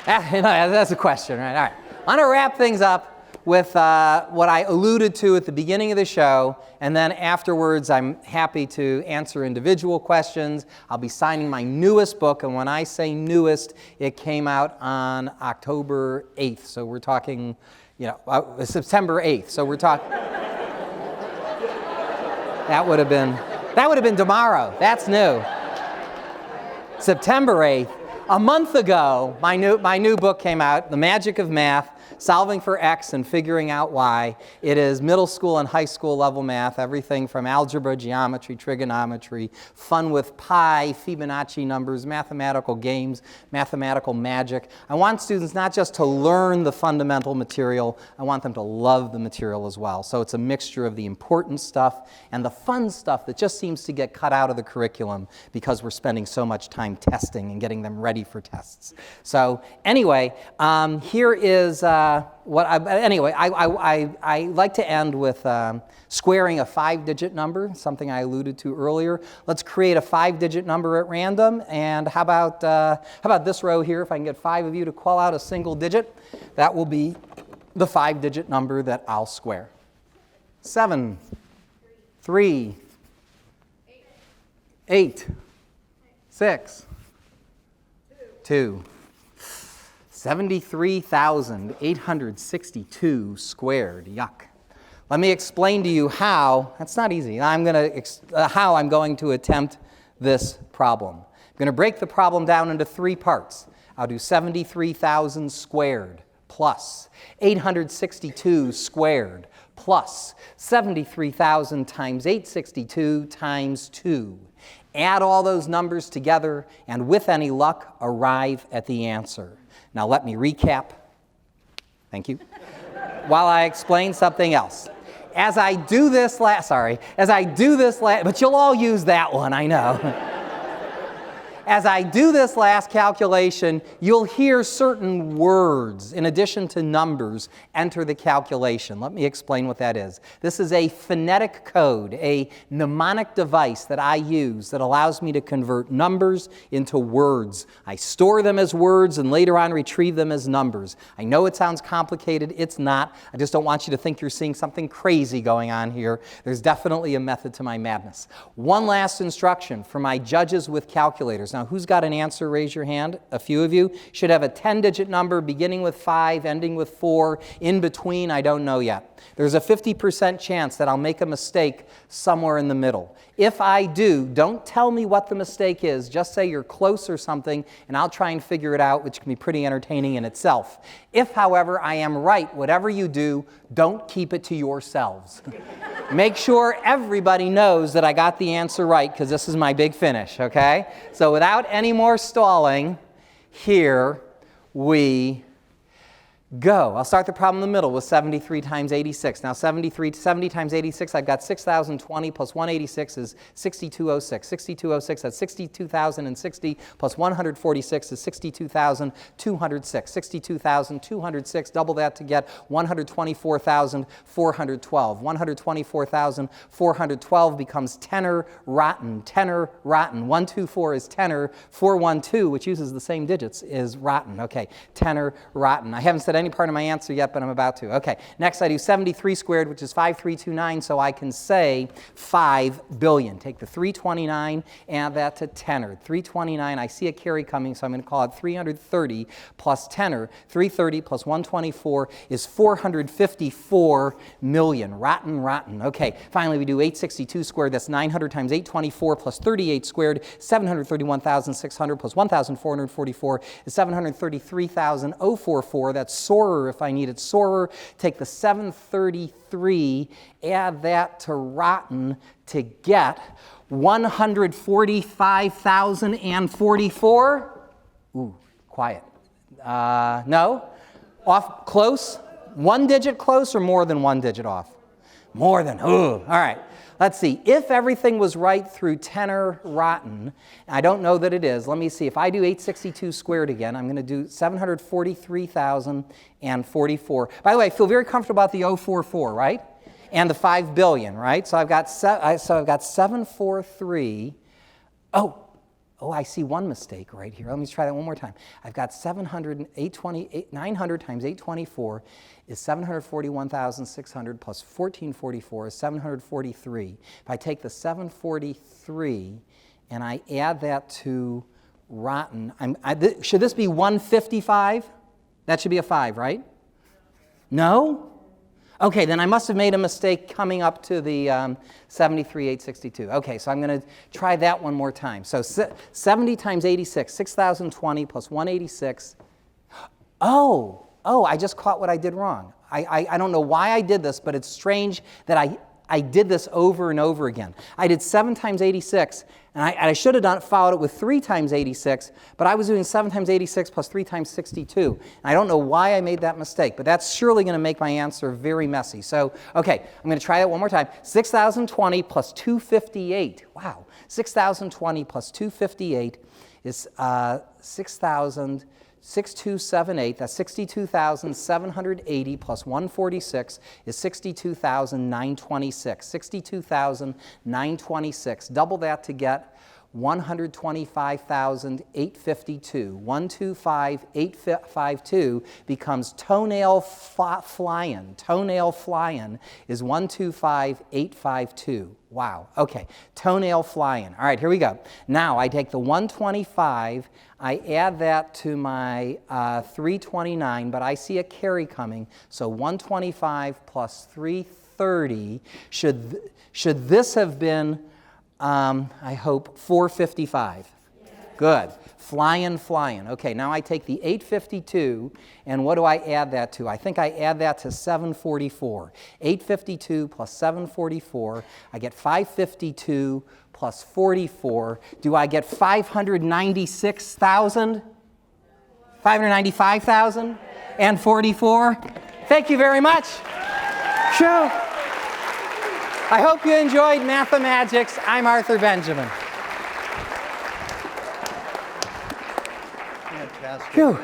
That's a question, right? All right. I want to wrap things up with what I alluded to at the beginning of the show, and then afterwards I'm happy to answer individual questions. I'll be signing my newest book, and when I say newest, it came out on October 8th, so we're talking, September 8th, so we're talking. That would have been tomorrow. That's new. September 8th. A month ago, my new book came out, The Magic of Math, Solving for X and Figuring Out Y. It is middle school and high school level math, everything from algebra, geometry, trigonometry, fun with pi, Fibonacci numbers, mathematical games, mathematical magic. I want students not just to learn the fundamental material, I want them to love the material as well. So it's a mixture of the important stuff and the fun stuff that just seems to get cut out of the curriculum because we're spending so much time testing and getting them ready for tests. So anyway, here is anyway, I like to end with squaring a 5-digit number, something I alluded to earlier. Let's create a 5-digit number at random. And how about this row here? If I can get 5 of you to call out a single digit, that will be the 5-digit number that I'll square. 7, 3, 8, 6, 2. 73,862 squared. Yuck. Let me explain to you how. That's not easy. How I'm going to attempt this problem. I'm going to break the problem down into 3 parts. I'll do 73,000 squared plus 862 squared plus 73,000 times 862 times 2. Add all those numbers together, and with any luck, arrive at the answer. Now let me recap. Thank you. While I explain something else. As I do this but you'll all use that one, I know. As I do this last calculation, you'll hear certain words, in addition to numbers, enter the calculation. Let me explain what that is. This is a phonetic code, a mnemonic device that I use that allows me to convert numbers into words. I store them as words and later on retrieve them as numbers. I know it sounds complicated. It's not. I just don't want you to think you're seeing something crazy going on here. There's definitely a method to my madness. One last instruction for my judges with calculators. Now, who's got an answer? Raise your hand. A few of you. Should have a 10-digit number beginning with 5, ending with 4. In between, I don't know yet. There's a 50% chance that I'll make a mistake somewhere in the middle. If I do, don't tell me what the mistake is. Just say you're close or something, and I'll try and figure it out, which can be pretty entertaining in itself. If, however, I am right, whatever you do, don't keep it to yourselves. Make sure everybody knows that I got the answer right, because this is my big finish, okay? So without any more stalling, here we go. I'll start the problem in the middle with 73 times 86. Now 70 times 86, I've got 6,020 plus 186 is 6,206. 6,206, that's 62,060 plus 146 is 62,206. 62,206, double that to get 124,412. 124,412 becomes tenor rotten. Tenor rotten. 124 is tenor. 412, which uses the same digits, is rotten. Okay, tenor rotten. I haven't said any part of my answer yet, but I'm about to. Okay, next I do 73 squared, which is 5329, so I can say 5 billion. Take the 329, add that to tenor. 329, I see a carry coming, so I'm going to call it 330 plus tenor. 330 plus 124 is 454 million. Rotten, rotten. Okay, finally we do 862 squared. That's 900 times 824 plus 38 squared. 731,600 plus 1,444 is 733,044. That's sorer if I needed sorer. Take the 733, add that to rotten to get 145,044. Ooh, quiet. No? Off close? 1 digit close or more than 1 digit off? More than, all right. Let's see, if everything was right through tenor rotten, I don't know that it is. Let me see, if I do 862 squared again, I'm going to do 743,044. By the way, I feel very comfortable about the 044, right? And the 5 billion, right? So I've got 743. Oh, I see one mistake right here. Let me try that one more time. I've got 900 times 824 is 741,600 plus 1444 is 743. If I take the 743 and I add that to rotten, should this be 155? That should be a 5, right? No? Okay, then I must have made a mistake coming up to the 73,862. Okay, so I'm going to try that one more time. So 70 times 86, 6,020 plus 186. Oh, I just caught what I did wrong. I don't know why I did this, but it's strange that I did this over and over again. I did 7 times 86, and I should have followed it with 3 times 86, but I was doing 7 times 86 plus 3 times 62. And I don't know why I made that mistake, but that's surely going to make my answer very messy. So, okay, I'm going to try that one more time. 6,020 plus 258. Wow. 6,020 plus 258 is 6,000. 6278, that's 62,780 plus 146 is 62,926. 62,926. Double that to get 125,852. 125,852 becomes toenail flying. Toenail flying is 125,852. Wow. Okay. Toenail flying. All right, here we go. Now I take the 125, I add that to my 329, but I see a carry coming. So 125 plus 330. Should this have been, I hope, 455? Yeah. Good. Flying. Okay, now I take the 852, and what do I add that to? I think I add that to 744. 852 plus 744, I get 552 plus 44. Do I get 596,000? 595,000? And 44? Thank you very much. Sure. I hope you enjoyed Mathemagics. I'm Arthur Benjamin. Fantastic. Phew.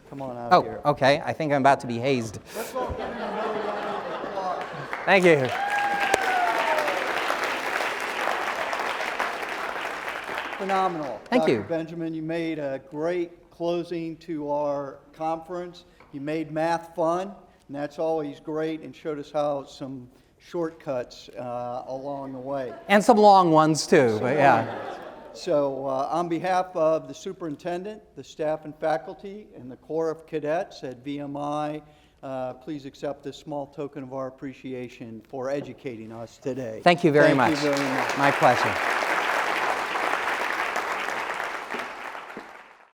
Come on out here. Oh, okay. I think I'm about to be hazed. Let's all give him another round of applause. Thank you. Phenomenal. Thank Dr. you. Benjamin, you made a great closing to our conference. You made math fun, and that's always great, and showed us how some shortcuts along the way. And some long ones too, but yeah. So on behalf of the superintendent, the staff and faculty, and the Corps of Cadets at VMI, please accept this small token of our appreciation for educating us today. Thank you very much. Thank you very much. My pleasure.